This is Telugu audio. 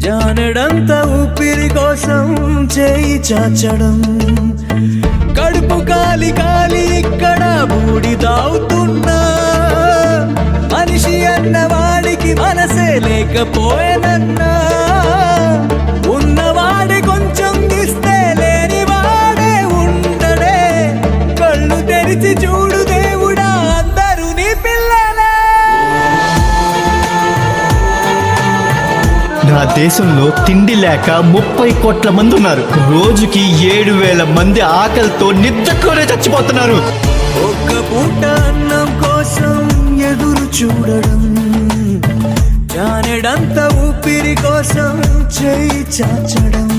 జానెడంత ఊపిరి కోసం చేయి చాచడం, కడుపు కాలి కాలి ఇక్కడ బూడిదావుతున్నా, మనిషి అన్నవాడికి మనసే లేకపోయేనన్నా, ఉన్నవాడి కొంచెం ఇస్తే లేని వాడే ఉండడే, కళ్ళు తెరిచి చూడు దేవుడా అందరూ నీ పిల్లలే. నా దేశంలో తిండి లేక 30 కోట్ల మంది ఉన్నారు. రోజుకి 7,000 మంది ఆకలితో నిద్రలోనే చచ్చిపోతున్నారు. ఒక్క పూట అన్నం కోసం ఎదురు చూడడం, జానెడంత ఊపిరి కోసం చేయి చాచడం.